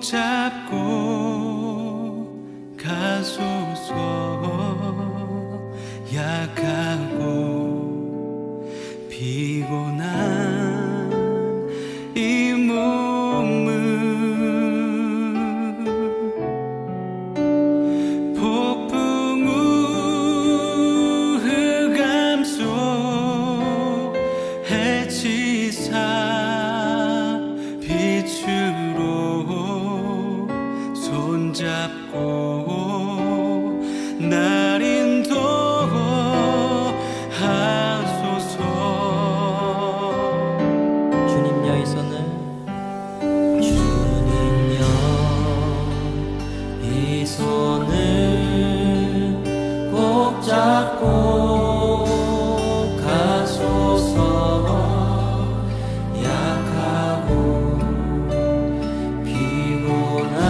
잡고 가소서. 약하고 피곤한 이 몸은 폭풍 후 흑암 속 해치사 빛으로 손잡고 날 인도하소서. 주님 여기서는 이 손을 꼭 잡고 가소서. 약하고 피곤한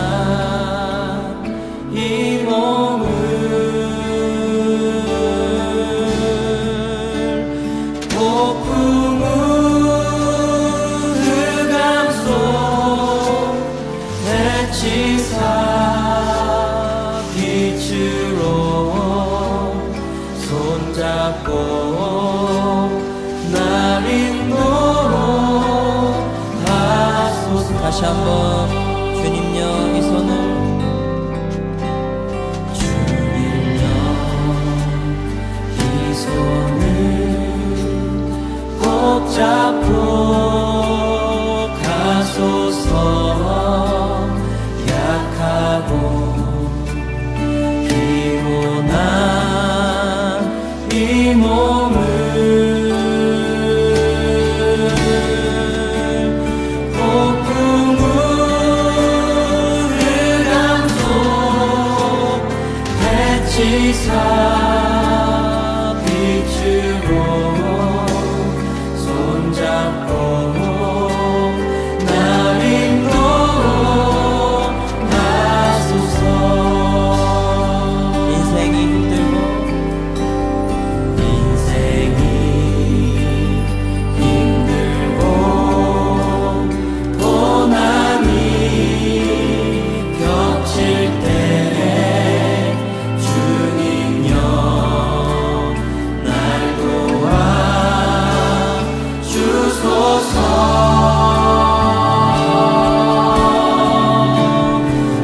이 몸을 폭풍 후 흑암 속 해치사 빛으로 손잡고 날 인도하소서. 다시 한번 주님여 이 손을 주님여 이 손을 꼭 잡고 가소서. 약하고 피곤한 이 몸을 폭풍 후 흑암 속 해치사 빛으로 손잡고 날 인도하소서. 인생이 힘들고 고난이 겹칠 때 주님여 날 도와 주소서.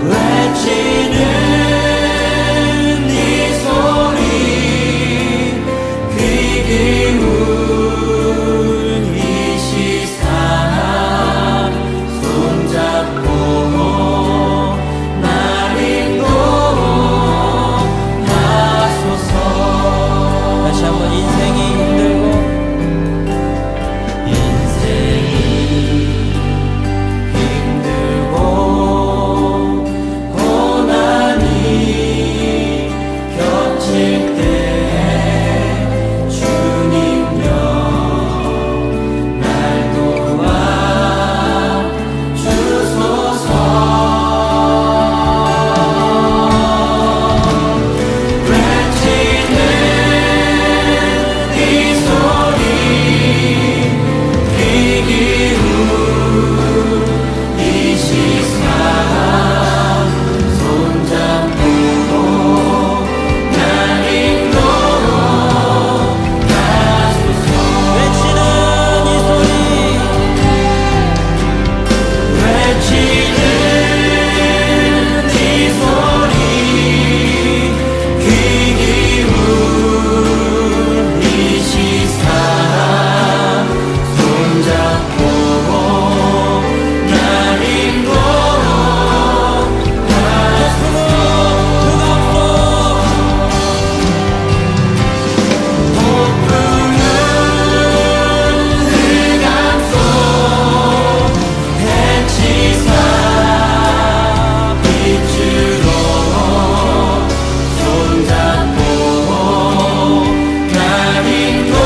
외치는 이 소리 귀 기울이 시사 손잡고 날 인도하소서. 다시 한번 인생이 힘들고 고난이 겹칠 때 주님여 날 도와 주소서. 외치는 이 소리 귀 기울이 시사 손잡고 날 인도하소서. 외치는 이 소리 외치는 이 소리 귀 기울이 시사 손잡고 날 인도하소서. 폭풍은 흑암 속 해치사 빛으로 손잡고 날 인도하소서.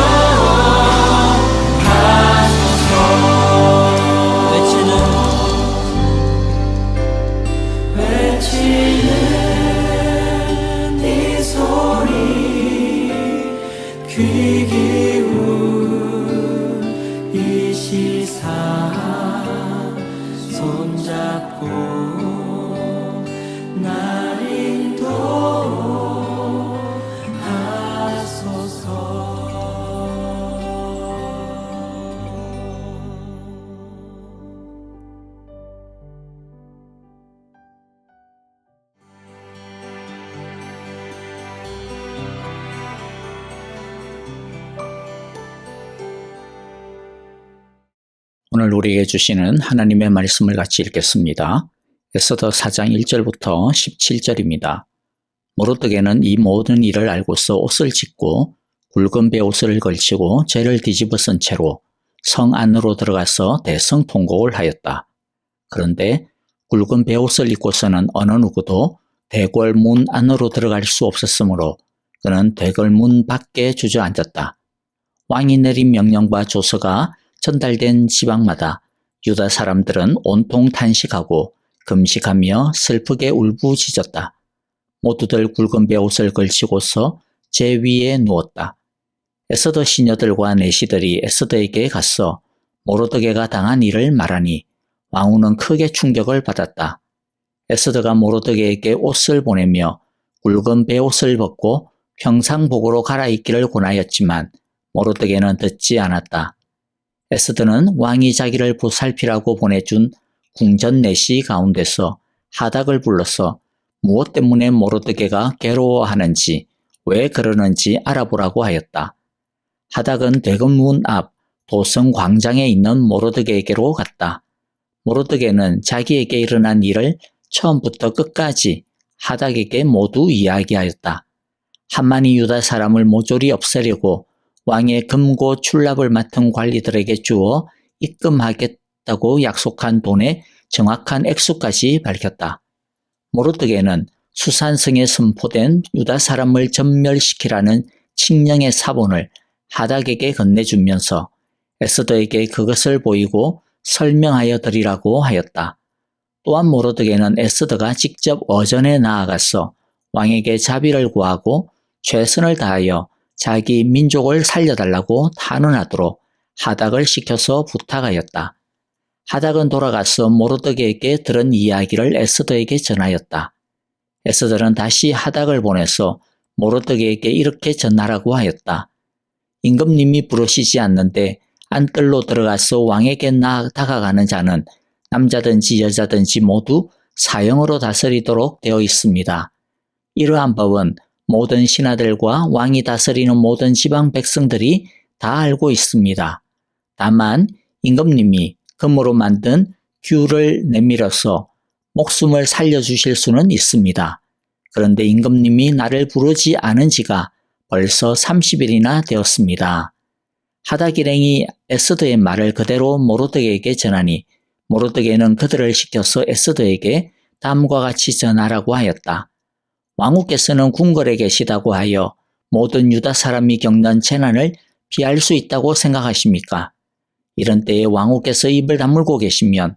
외치는 이 소리 귀 기울이 시사 손잡고 오늘 우리에게 주시는 하나님의 말씀을 같이 읽겠습니다. 에스더 4장 1절부터 17절입니다. 모르드게는 이 모든 일을 알고서 옷을 찢고 굵은 베옷을 걸치고 죄를 뒤집어 쓴 채로 성 안으로 들어가서 대성통곡을 하였다. 그런데 굵은 베옷을 입고서는 어느 누구도 대궐문 안으로 들어갈 수 없었으므로 그는 대궐문 밖에 주저앉았다. 왕이 내린 명령과 조서가 전달된 지방마다 유다 사람들은 온통 탄식하고 금식하며 슬프게 울부짖었다. 모두들 굵은 베옷을 걸치고서 제 위에 누웠다. 에스더 시녀들과 내시들이 에스더에게 가서 모르드게가 당한 일을 말하니 왕후는 크게 충격을 받았다. 에스더가 모르드게에게 옷을 보내며 굵은 베옷을 벗고 평상복으로 갈아입기를 권하였지만 모르드게는 듣지 않았다. 에스더는 왕이 자기를 보살피라고 보내준 궁전 내시 가운데서 하닥을 불러서 무엇 때문에 모르드게가 괴로워하는지 왜 그러는지 알아보라고 하였다. 하닥은 대검문 앞 도성 광장에 있는 모르드게에게로 갔다. 모르드게는 자기에게 일어난 일을 처음부터 끝까지 하닥에게 모두 이야기하였다. 하만이 유다 사람을 모조리 없애려고 왕의 금고 출납을 맡은 관리들에게 주어 입금하겠다고 약속한 돈의 정확한 액수까지 밝혔다. 모르드게는 수산성에 선포된 유다 사람을 전멸시키라는 칙령의 사본을 하닥에게 건네주면서 에스더에게 그것을 보이고 설명하여 드리라고 하였다. 또한 모르드게는 에스더가 직접 어전에 나아가서 왕에게 자비를 구하고 최선을 다하여 자기 민족을 살려달라고 탄원하도록 하닥을 시켜서 부탁하였다. 하닥은 돌아가서 모르드게에게 들은 이야기를 에스더에게 전하였다. 에스더는 다시 하닥을 보내서 모르드게에게 이렇게 전하라고 하였다. 임금님이 부르시지 않는데 안뜰로 들어가서 왕에게 다가가는 자는 남자든지 여자든지 모두 사형으로 다스리도록 되어 있습니다. 이러한 법은 모든 신하들과 왕이 다스리는 모든 지방 백성들이 다 알고 있습니다. 다만 임금님이 금으로 만든 규를 내밀어서 목숨을 살려주실 수는 있습니다. 그런데 임금님이 나를 부르지 않은 지가 벌써 30일이나 되었습니다. 하닥 일행이 에스더의 말을 그대로 모르드게에게 전하니 모르드게는 그들을 시켜서 에스더에게 다음과 같이 전하라고 하였다. 왕후께서는 궁궐에 계시다고 하여 모든 유다 사람이 겪는 재난을 피할 수 있다고 생각하십니까? 이런 때에 왕후께서 입을 다물고 계시면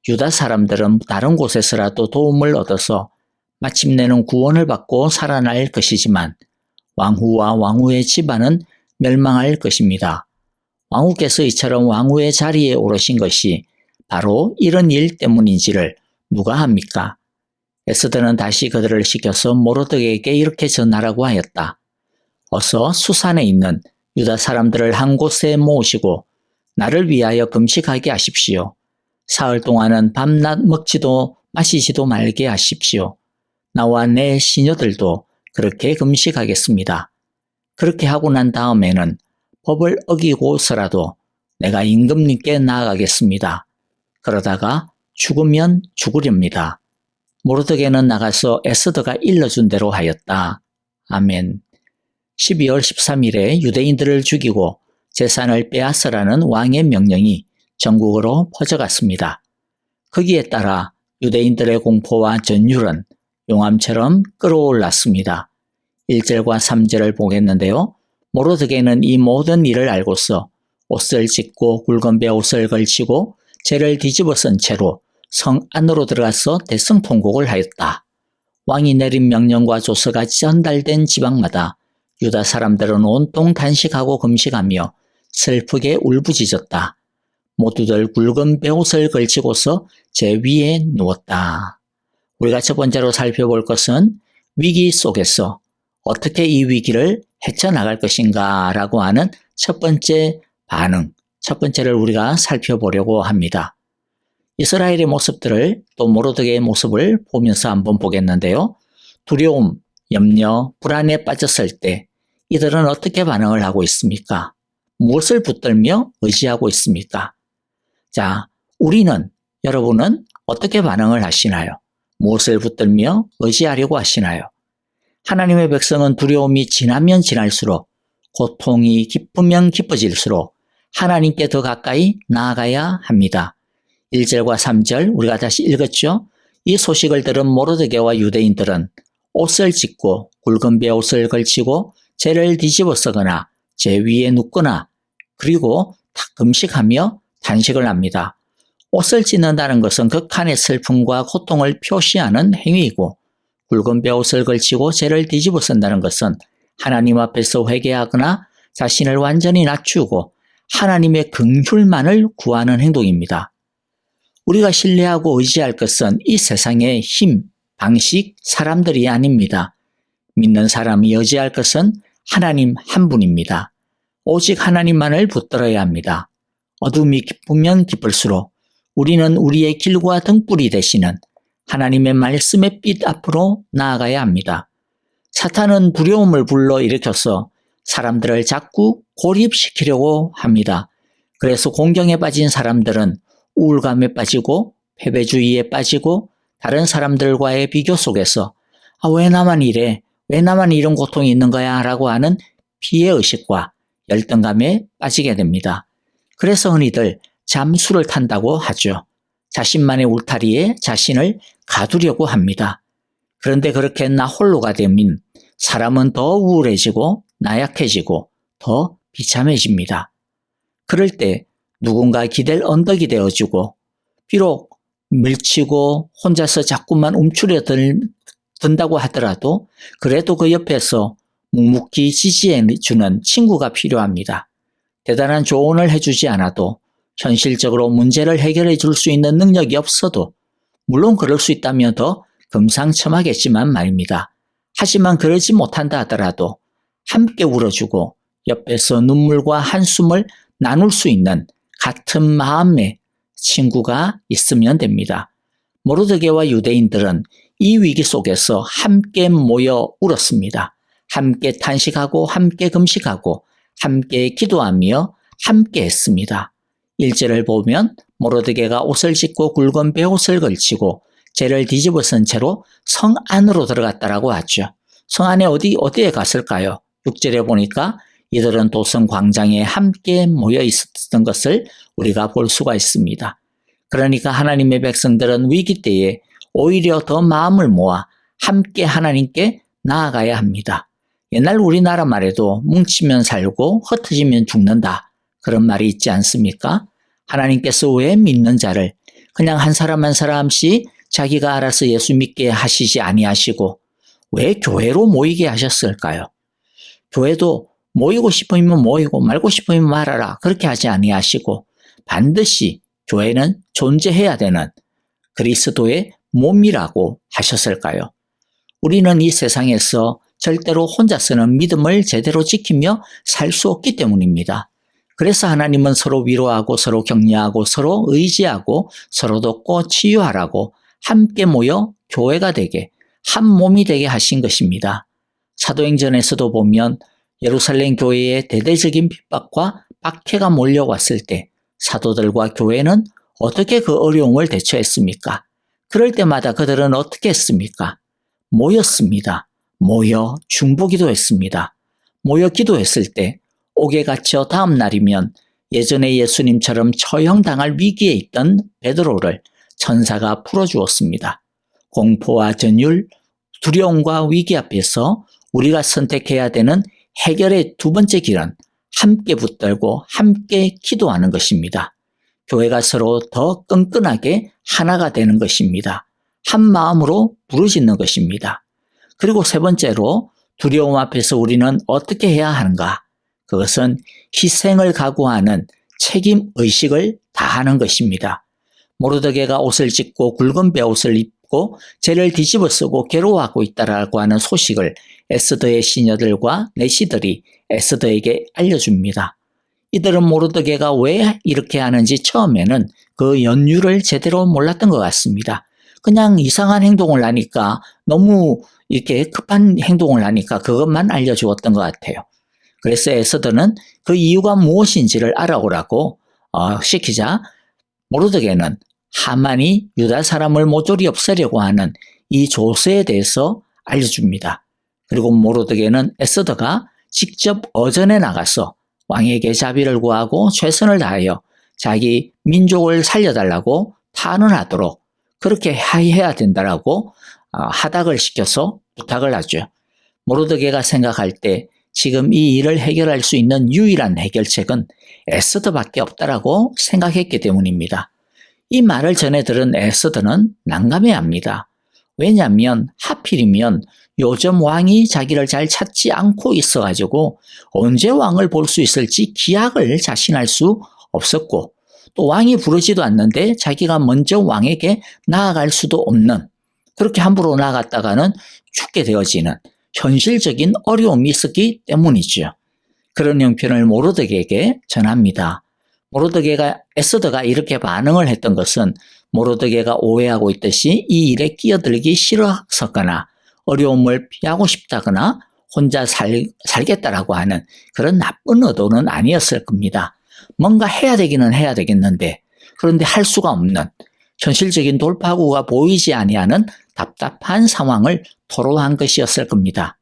유다 사람들은 다른 곳에서라도 도움을 얻어서 마침내는 구원을 받고 살아날 것이지만 왕후와 왕후의 집안은 멸망할 것입니다. 왕후께서 이처럼 왕후의 자리에 오르신 것이 바로 이런 일 때문인지를 누가 합니까? 에스더는 다시 그들을 시켜서 모르드게에게 이렇게 전하라고 하였다. 어서 수산에 있는 유다 사람들을 한 곳에 모으시고 나를 위하여 금식하게 하십시오. 사흘 동안은 밤낮 먹지도 마시지도 말게 하십시오. 나와 내 시녀들도 그렇게 금식하겠습니다. 그렇게 하고 난 다음에는 법을 어기고서라도 내가 임금님께 나아가겠습니다. 그러다가 죽으면 죽으렵니다. 모르드게는 나가서 에스더가 일러준 대로 하였다. 아멘. 12월 13일에 유대인들을 죽이고 재산을 빼앗으라는 왕의 명령이 전국으로 퍼져갔습니다. 거기에 따라 유대인들의 공포와 전율은 용암처럼 끌어올랐습니다. 1절과 3절을 보겠는데요. 모르드게는 이 모든 일을 알고서 옷을 찢고 굵은 베옷을 걸치고 죄를 뒤집어 쓴 채로 성 안으로 들어가서 대성통곡을 하였다. 왕이 내린 명령과 조서가 전달된 지방마다 유다 사람들은 온통 탄식하고 금식하며 슬프게 울부짖었다. 모두들 굵은 베옷을 걸치고서 제 위에 누웠다. 우리가 첫 번째로 살펴볼 것은 위기 속에서 어떻게 이 위기를 헤쳐나갈 것인가 라고 하는 첫 번째 반응, 첫 번째를 우리가 살펴보려고 합니다. 이스라엘의 모습들을 또 모르드게의 모습을 보면서 한번 보겠는데요. 두려움, 염려, 불안에 빠졌을 때 이들은 어떻게 반응을 하고 있습니까? 무엇을 붙들며 의지하고 있습니까? 자, 우리는, 여러분은 어떻게 반응을 하시나요? 무엇을 붙들며 의지하려고 하시나요? 하나님의 백성은 두려움이 지나면 지날수록, 고통이 깊으면 깊어질수록 하나님께 더 가까이 나아가야 합니다. 1절과 3절 우리가 다시 읽었죠? 이 소식을 들은 모르드게와 유대인들은 옷을 찢고 굵은 베옷을 걸치고 재를 뒤집어 쓰거나 재 위에 눕거나 그리고 금식하며 탄식을 합니다. 옷을 찢는다는 것은 극한의 슬픔과 고통을 표시하는 행위이고 굵은 베옷을 걸치고 재를 뒤집어 쓴다는 것은 하나님 앞에서 회개하거나 자신을 완전히 낮추고 하나님의 긍휼만을 구하는 행동입니다. 우리가 신뢰하고 의지할 것은 이 세상의 힘, 방식, 사람들이 아닙니다. 믿는 사람이 의지할 것은 하나님 한 분입니다. 오직 하나님만을 붙들어야 합니다. 어둠이 깊으면 깊을수록 우리는 우리의 길과 등불이 되시는 하나님의 말씀의 빛 앞으로 나아가야 합니다. 사탄은 두려움을 불러일으켜서 사람들을 자꾸 고립시키려고 합니다. 그래서 공경에 빠진 사람들은 우울감에 빠지고 패배주의에 빠지고 다른 사람들과의 비교 속에서 왜 나만 이래? 왜 나만 이런 고통이 있는 거야? 라고 하는 피해의식과 열등감에 빠지게 됩니다. 그래서 흔히들 잠수를 탄다고 하죠. 자신만의 울타리에 자신을 가두려고 합니다. 그런데 그렇게 나 홀로가 되면 사람은 더 우울해지고 나약해지고 더 비참해집니다. 그럴 때 누군가 기댈 언덕이 되어주고 비록 밀치고 혼자서 자꾸만 움츠려든다고 하더라도 그래도 그 옆에서 묵묵히 지지해주는 친구가 필요합니다. 대단한 조언을 해주지 않아도 현실적으로 문제를 해결해 줄 수 있는 능력이 없어도 물론 그럴 수 있다면 더 금상첨화겠지만 말입니다. 하지만 그러지 못한다 하더라도 함께 울어주고 옆에서 눈물과 한숨을 나눌 수 있는 같은 마음의 친구가 있으면 됩니다. 모르드게와 유대인들은 이 위기 속에서 함께 모여 울었습니다. 함께 탄식하고 함께 금식하고 함께 기도하며 함께 했습니다. 1절을 보면 모르드게가 옷을 찢고 굵은 베옷을 걸치고 재를 뒤집어 쓴 채로 성 안으로 들어갔다라고 하죠. 성 안에 어디에 갔을까요? 6절에 보니까 이들은 도성 광장에 함께 모여 있었던 것을 우리가 볼 수가 있습니다. 그러니까 하나님의 백성들은 위기 때에 오히려 더 마음을 모아 함께 하나님께 나아가야 합니다. 옛날 우리나라 말에도 뭉치면 살고 흩어지면 죽는다. 그런 말이 있지 않습니까? 하나님께서 왜 믿는 자를 그냥 한 사람 한 사람씩 자기가 알아서 예수 믿게 하시지 아니하시고 왜 교회로 모이게 하셨을까요? 교회도 모이고 싶으면 모이고 말고 싶으면 말하라 그렇게 하지 아니하시고 반드시 교회는 존재해야 되는 그리스도의 몸이라고 하셨을까요? 우리는 이 세상에서 절대로 혼자서는 믿음을 제대로 지키며 살 수 없기 때문입니다. 그래서 하나님은 서로 위로하고 서로 격려하고 서로 의지하고 서로 돕고 치유하라고 함께 모여 교회가 되게 한 몸이 되게 하신 것입니다. 사도행전에서도 보면 예루살렘 교회에 대대적인 핍박과 박해가 몰려왔을 때 사도들과 교회는 어떻게 그 어려움을 대처했습니까? 그럴 때마다 그들은 어떻게 했습니까? 모였습니다. 모여 중보기도했습니다. 모여 기도했을 때 옥에 갇혀 다음 날이면 예전에 예수님처럼 처형당할 위기에 있던 베드로를 천사가 풀어주었습니다. 공포와 전율, 두려움과 위기 앞에서 우리가 선택해야 되는 해결의 두 번째 길은 함께 붙들고 함께 기도하는 것입니다. 교회가 서로 더 끈끈하게 하나가 되는 것입니다. 한 마음으로 부르짖는 것입니다. 그리고 세 번째로 두려움 앞에서 우리는 어떻게 해야 하는가? 그것은 희생을 각오하는 책임의식을 다하는 것입니다. 모르드게가 옷을 찢고 굵은 베옷을 입고 재를 뒤집어 쓰고 괴로워하고 있다라고 하는 소식을 에스더의 시녀들과 내시들이 에스더에게 알려줍니다. 이들은 모르드게가 왜 이렇게 하는지 처음에는 그 연유를 제대로 몰랐던 것 같습니다. 그냥 이상한 행동을 하니까 너무 이렇게 급한 행동을 하니까 그것만 알려주었던 것 같아요. 그래서 에스더는 그 이유가 무엇인지를 알아오라고 시키자 모르드게는 하만이 유다 사람을 모조리 없애려고 하는 이 조서에 대해서 알려줍니다. 그리고 모르드게는 에스더가 직접 어전에 나가서 왕에게 자비를 구하고 최선을 다하여 자기 민족을 살려달라고 탄원하도록 그렇게 해야 된다라고 하닥을 시켜서 부탁을 하죠. 모르드게가 생각할 때 지금 이 일을 해결할 수 있는 유일한 해결책은 에스더밖에 없다라고 생각했기 때문입니다. 이 말을 전해 들은 에스더는 난감해합니다. 왜냐하면 하필이면 요즘 왕이 자기를 잘 찾지 않고 있어가지고 언제 왕을 볼 수 있을지 기약을 자신할 수 없었고 또 왕이 부르지도 않는데 자기가 먼저 왕에게 나아갈 수도 없는 그렇게 함부로 나아갔다가는 죽게 되어지는 현실적인 어려움이 있었기 때문이죠. 그런 형편을 모르드게에게 전합니다. 에스더가 이렇게 반응을 했던 것은 모르드게가 오해하고 있듯이 이 일에 끼어들기 싫어서거나 어려움을 피하고 싶다거나 혼자 살겠다라고 하는 그런 나쁜 의도는 아니었을 겁니다. 뭔가 해야 되기는 해야 되겠는데 그런데 할 수가 없는 현실적인 돌파구가 보이지 아니하는 답답한 상황을 토로한 것이었을 겁니다.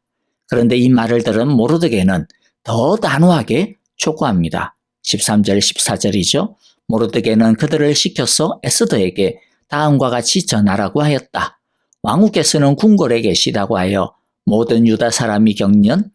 그런데 이 말을 들은 모르드게는 더 단호하게 촉구합니다. 13절 14절이죠. 모르드게는 그들을 시켜서 에스더에게 다음과 같이 전하라고 하였다. 왕후께서는 궁궐에 계시다고 하여 모든 유다 사람이 겪는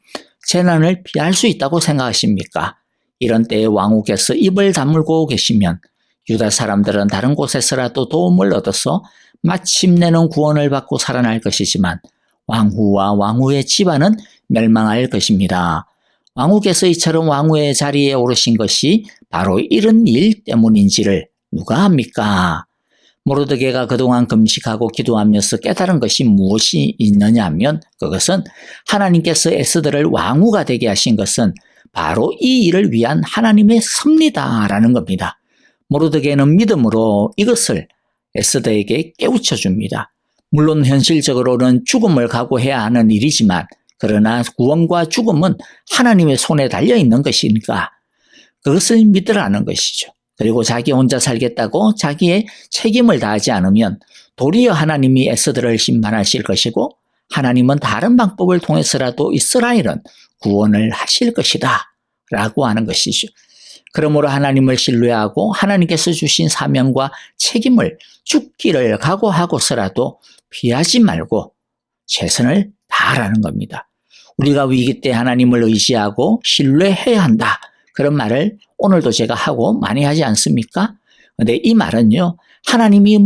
재난을 피할 수 있다고 생각하십니까? 이런 때에 왕후께서 입을 다물고 계시면 유다 사람들은 다른 곳에서라도 도움을 얻어서 마침내는 구원을 받고 살아날 것이지만 왕후와 왕후의 집안은 멸망할 것입니다. 왕후께서 이처럼 왕후의 자리에 오르신 것이 바로 이런 일 때문인지를 누가 합니까? 모르드게가 그동안 금식하고 기도하면서 깨달은 것이 무엇이 있느냐 하면 그것은 하나님께서 에스더를 왕후가 되게 하신 것은 바로 이 일을 위한 하나님의 섭리다라는 겁니다. 모르드게는 믿음으로 이것을 에스더에게 깨우쳐 줍니다. 물론 현실적으로는 죽음을 각오해야 하는 일이지만 그러나 구원과 죽음은 하나님의 손에 달려있는 것이니까 그것을 믿으라는 것이죠. 그리고 자기 혼자 살겠다고 자기의 책임을 다하지 않으면 도리어 하나님이 에스더를 심판하실 것이고 하나님은 다른 방법을 통해서라도 이스라엘은 구원을 하실 것이다 라고 하는 것이죠. 그러므로 하나님을 신뢰하고 하나님께서 주신 사명과 책임을 죽기를 각오하고서라도 피하지 말고 최선을 다하라는 겁니다. 우리가 위기 때 하나님을 의지하고 신뢰해야 한다. 그런 말을 오늘도 제가 하고 많이 하지 않습니까? 근데 이 말은요, 하나님이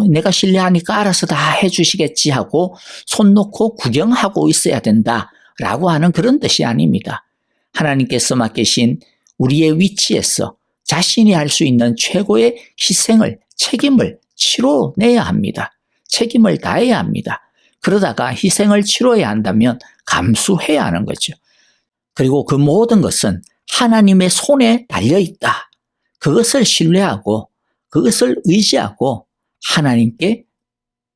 내가 신뢰하니까 알아서 다 해주시겠지 하고 손 놓고 구경하고 있어야 된다라고 하는 그런 뜻이 아닙니다. 하나님께서 맡기신 우리의 위치에서 자신이 할 수 있는 최고의 희생을, 책임을 치러내야 합니다. 책임을 다해야 합니다. 그러다가 희생을 치러야 한다면 감수해야 하는 거죠. 그리고 그 모든 것은 하나님의 손에 달려있다. 그것을 신뢰하고 그것을 의지하고 하나님께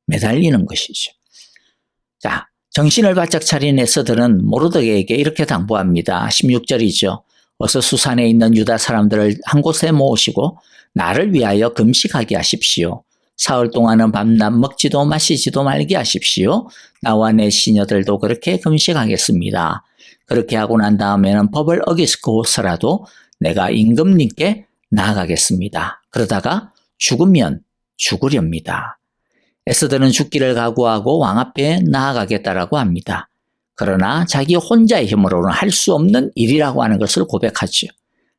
매달리는 것이죠. 자, 정신을 바짝 차린 에스더는 모르드게에게 이렇게 당부합니다. 16절이죠. 어서 수산에 있는 유다 사람들을 한 곳에 모으시고 나를 위하여 금식하게 하십시오. 사흘 동안은 밤낮 먹지도 마시지도 말게 하십시오. 나와 내 시녀들도 그렇게 금식하겠습니다. 그렇게 하고 난 다음에는 법을 어기고서라도 내가 임금님께 나아가겠습니다. 그러다가 죽으면 죽으렵니다. 에스더는 죽기를 각오하고 왕 앞에 나아가겠다라고 합니다. 그러나 자기 혼자의 힘으로는 할 수 없는 일이라고 하는 것을 고백하죠.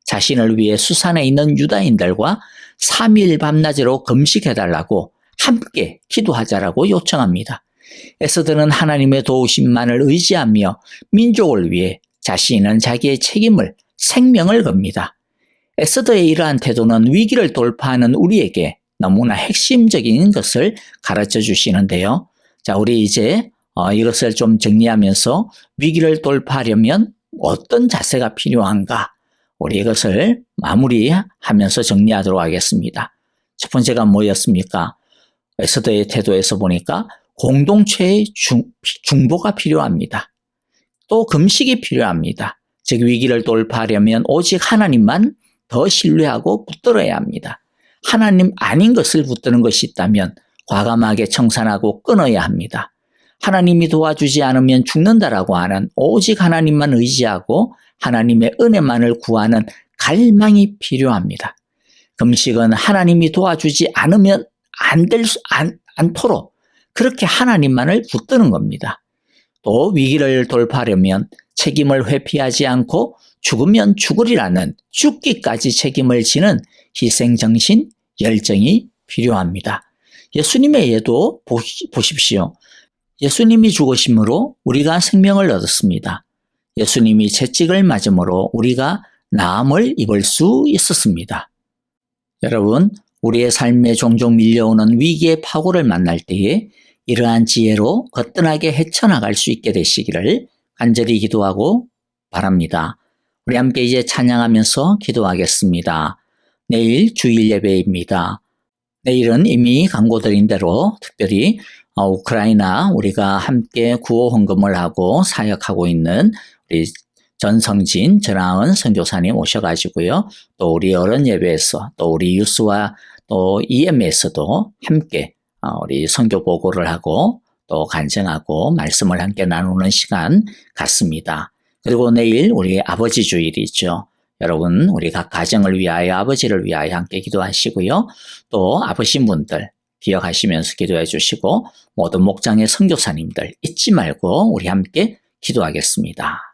자신을 위해 수산에 있는 유다인들과 3일 밤낮으로 금식해달라고 함께 기도하자라고 요청합니다. 에스더는 하나님의 도우심만을 의지하며 민족을 위해 자신은 자기의 책임을 생명을 겁니다. 에스더의 이러한 태도는 위기를 돌파하는 우리에게 너무나 핵심적인 것을 가르쳐 주시는데요. 자, 우리 이제 이것을 좀 정리하면서 위기를 돌파하려면 어떤 자세가 필요한가? 우리 이것을 마무리하면서 정리하도록 하겠습니다. 첫 번째가 뭐였습니까? 에스더의 태도에서 보니까 공동체의 중보가 필요합니다. 또 금식이 필요합니다. 즉 위기를 돌파하려면 오직 하나님만 더 신뢰하고 붙들어야 합니다. 하나님 아닌 것을 붙드는 것이 있다면 과감하게 청산하고 끊어야 합니다. 하나님이 도와주지 않으면 죽는다라고 하는 오직 하나님만 의지하고 하나님의 은혜만을 구하는 갈망이 필요합니다. 금식은 하나님이 도와주지 않으면 않도록 그렇게 하나님만을 붙드는 겁니다. 또 위기를 돌파하려면 책임을 회피하지 않고 죽으면 죽으리라는 죽기까지 책임을 지는 희생정신, 열정이 필요합니다. 예수님의 예도 보십시오. 예수님이 죽으심으로 우리가 생명을 얻었습니다. 예수님이 채찍을 맞음으로 우리가 나음을 입을 수 있었습니다. 여러분, 우리의 삶에 종종 밀려오는 위기의 파고를 만날 때에 이러한 지혜로 거뜬하게 헤쳐나갈 수 있게 되시기를 간절히 기도하고 바랍니다. 우리 함께 이제 찬양하면서 기도하겠습니다. 내일 주일 예배입니다. 내일은 이미 광고드린 대로 특별히 우크라이나 우리가 함께 구호 헌금을 하고 사역하고 있는 우리 전성진 전하은 선교사님 오셔가지고요. 또 우리 어른 예배에서 또 우리 유스와 또 EM에서도 함께 우리 선교 보고를 하고 또 간증하고 말씀을 함께 나누는 시간 갖습니다. 그리고 내일 우리 아버지 주일이죠. 여러분 우리 각 가정을 위하여 아버지를 위하여 함께 기도하시고요. 또 아버신 분들 기억하시면서 기도해 주시고 모든 목장의 선교사님들 잊지 말고 우리 함께 기도하겠습니다.